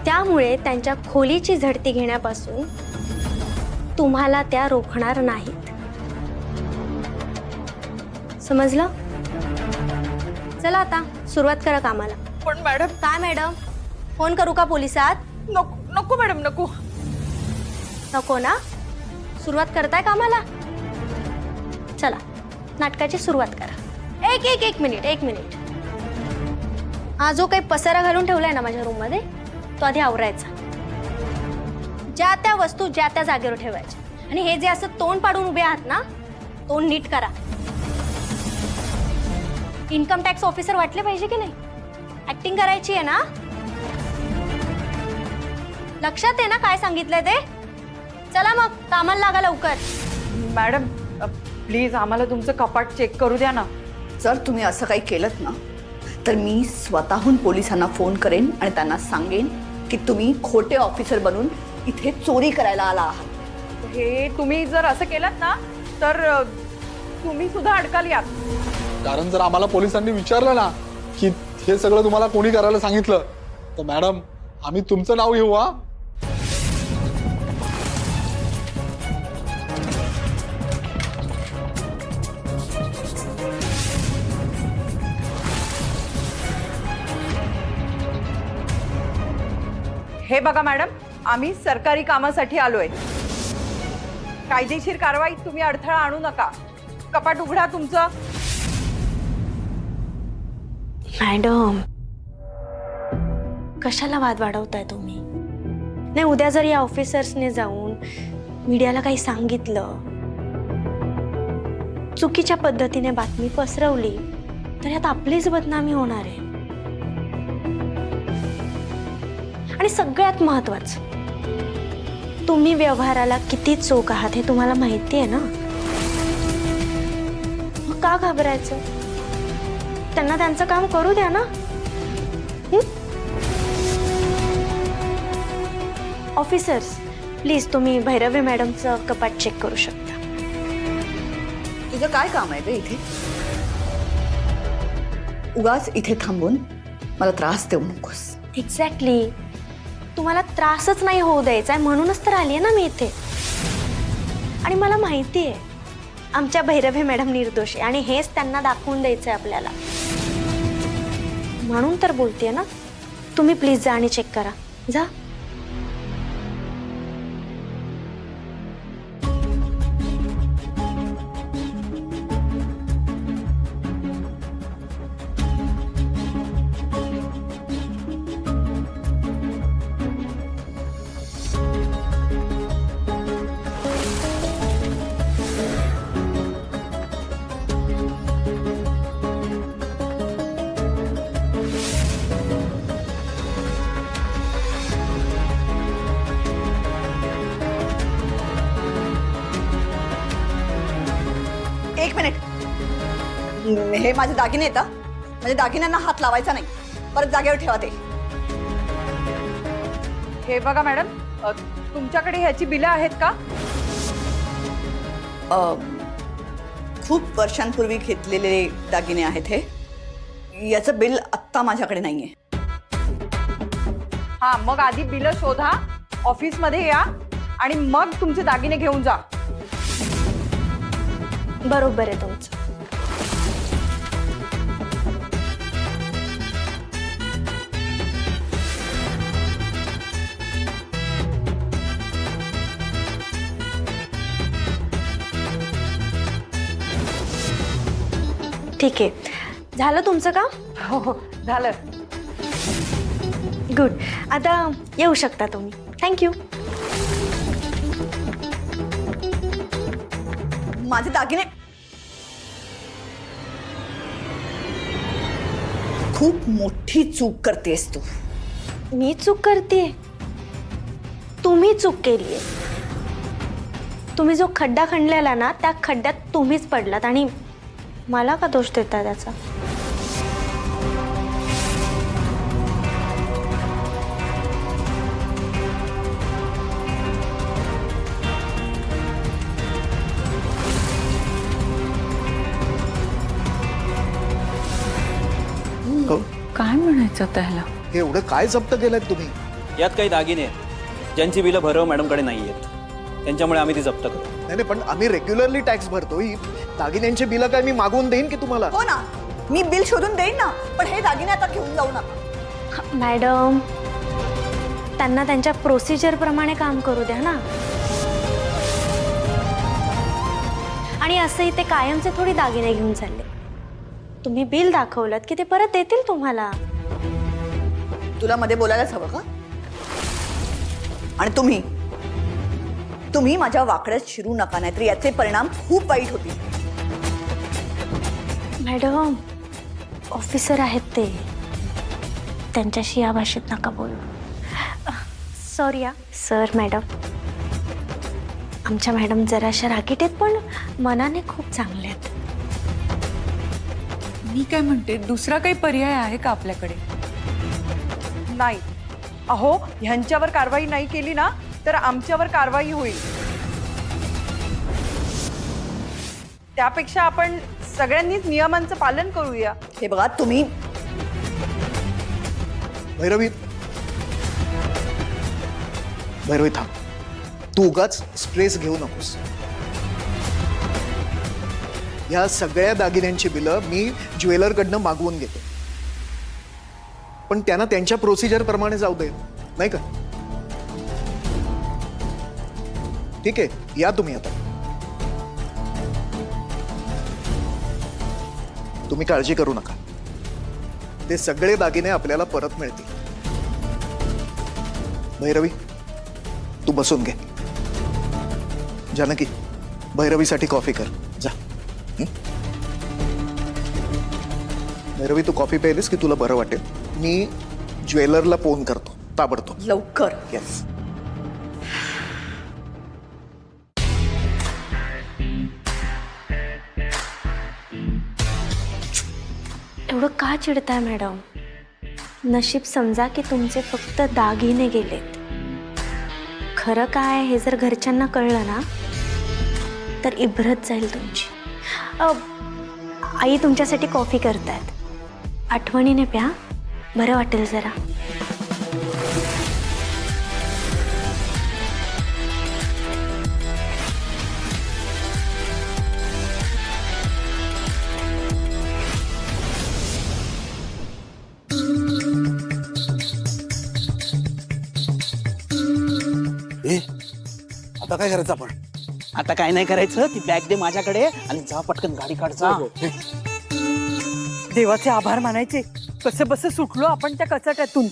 त्यामुळे त्यांच्या खोलीची झडती घेण्यापासून तुम्हाला त्या रोखणार नाहीत. समजलं? चला आता सुरुवात करा कामाला. पण मॅडम. काय मॅडम? फोन करू का पोलिसात? नको नको मॅडम नको. नको ना? सुरुवात करताय कामाला? चला नाटकाची सुरुवात करा. एक मिनिट. हा जो काही पसारा घालून ठेवलाय ना माझ्या रूम मध्ये, तो आधी आवरायचा. ज्या त्या वस्तू ज्या त्या जागेवर ठेवायच्या. आणि हे जे असं तोंड पाडून उभे आहात ना, तोंड नीट करा. इन्कम टॅक्स ऑफिसर वाटले पाहिजे की नाही? ऍक्टिंग करायची आहे ना? लक्षात आहे ना काय सांगितलंय ते? चला मग कामाला लागा लवकर. मॅडम प्लीज आम्हाला तुमचं कपाट चेक करू द्या ना. जर तुम्ही असं काही केलं ना तर मी स्वतःहून पोलिसांना फोन करेन आणि त्यांना सांगेन की तुम्ही खोटे ऑफिसर बनून इथे चोरी करायला आला आहात. हे तुम्ही जर असं केलं ना तर तुम्ही सुद्धा अडकाल यात. कारण जर आम्हाला पोलिसांनी विचारलं ना की हे सगळं तुम्हाला कोणी करायला सांगितलं तर मॅडम आम्ही तुमचं नाव घेऊ. हा हे बघा मॅडम, आम्ही सरकारी कामासाठी आलोय. कायदेशीर कारवाईत तुम्ही अडथळा आणू नका. कपाट उघडा तुमचं. मॅडम कशाला वाद वाढवताय तुम्ही? नाही, उद्या जर या ऑफिसर्सने जाऊन मीडियाला काही सांगितलं, चुकीच्या पद्धतीने बातमी पसरवली तर यात आपलीच बदनामी होणार आहे. आणि सगळ्यात महत्वाचं, तुम्ही व्यवहाराला किती चोख आहात हे तुम्हाला माहिती आहे ना? मग का घाबरायचं? त्यांना त्यांचं काम करू द्या ना. ऑफिसर्स प्लीज तुम्ही भैरवी मॅडमचं कपाट चेक करू शकता. तुझं काय काम आहे ग इथे? उगाच इथे थांबून मला त्रास देऊ नकोस. एक्झॅक्टली, तुम्हाला त्रासच नाही होऊ द्यायचा आहे म्हणूनच तर आली आहे ना मी इथे. आणि मला माहिती आहे आमच्या भैरवी मॅडम निर्दोष आहे आणि हेच त्यांना दाखवून द्यायचं आहे आपल्याला. म्हणून तर बोलतेय ना. तुम्ही प्लीज जा आणि चेक करा. जा. एक मिनिट. हे माझे दागिने आहेत. म्हणजे दागिन्यांना हात लावायचा नाही. परत जागेवर ठेवा ते. हे बघा मॅडम, तुमच्याकडे ह्याची बिलं आहेत का? खूप वर्षांपूर्वी घेतलेले दागिने आहेत हे. याचं बिल आत्ता माझ्याकडे नाहीये. हा, मग आधी बिलं शोधा, ऑफिसमध्ये या आणि मग तुमचे दागिने घेऊन जा. बरोबर आहे तुमचं. ठीक आहे, झालं तुमचं काम? हो झालं. गुड. आता येऊ शकता तुम्ही. थँक्यू. माझे दागिने. खूप मोठी चूक करतेस तू. मी चूक करते? तुम्ही चूक केली आहे. तुम्ही जो खड्डा खणलेला ना त्या खड्ड्यात तुम्हीच पडलात आणि मला का दोष देता त्याचा? काय म्हणायचं त्याला? हे एवढं काय जप्त केलंय तुम्ही? यात काही दागिने आहेत ज्यांची बिलं भरव मॅडमकडे नाही आहेत, त्यांच्यामुळे आम्ही ती जप्त करू. नाही पण आम्ही रेग्युलरली टॅक्स भरतो. ही दागिन्यांची बिलं काय मी मागवून देईन की तुम्हाला? हो ना, मी बिल शोधून देईन ना, पण हे दागिने आता घेऊन जाऊ नका. मॅडम, त्यांना त्यांच्या प्रोसिजर प्रमाणे काम करू द्या ना. आणि असंही ते कायमचे थोडी दागिने घेऊन चालले. तुम्ही बिल दाखवलं की ते परत देतील तुम्हाला. तुला मध्ये बोलायलाच हवं का? आणि तुम्ही माझ्या वाकड्यात शिरू नका, नाहीतर याचे परिणाम खूप वाईट होतील. मॅडम, ऑफिसर आहेत ते, त्यांच्याशी या भाषेत नका बोलू. सॉरी या सर. मॅडम, आमच्या मॅडम जराशा रागीट आहेत पण मनाने खूप चांगले आहेत. मी काय म्हणते, दुसरा काही पर्याय आहे का आपल्याकडे? नाही. अहो, ह्यांच्यावर कारवाई नाही केली ना तर आमच्यावर कारवाई होईल. त्यापेक्षा आपण सगळ्यांनीच नियमांचं पालन करूया. हे बघा, तुम्ही भैरवी थांब. तू उगाच स्ट्रेस घेऊ नकोस. या सगळ्या दागिन्यांची बिलं मी ज्वेलरकडनं मागवून घेतो, पण त्यांना त्यांच्या प्रोसिजर प्रमाणे जाऊ दे, नाही का? ठीक आहे, या तुम्ही आता. तुम्ही काळजी करू नका, ते सगळे दागिने आपल्याला परत मिळतील. भैरवी, तू बसून घे. जानकी, भैरवीसाठी कॉफी कर जा. भैरवी, तू कॉफी प्यायलीस की तुला बरं वाटेल. मी ज्वेलरला फोन करतो ताबडतोब. लवकर. येस. एवढं का चिडताय मॅडम? नशीब समजा की तुमचे फक्त दागिने गेलेत. खरं काय हे जर घरच्यांना कळलं ना तर इब्रत जाईल तुमची. आई तुमच्यासाठी कॉफी करतायत, आठवणीने प्या, बरं वाटेल जरा. आता काय करायचं आपण? आता काय नाही करायचं, ती बॅग दे माझ्याकडे आणि जा पटकन गाडी काढ जा. देवाचे आभार मानायचे. कसं बस सुटलो आपण त्या कचाट्यातून.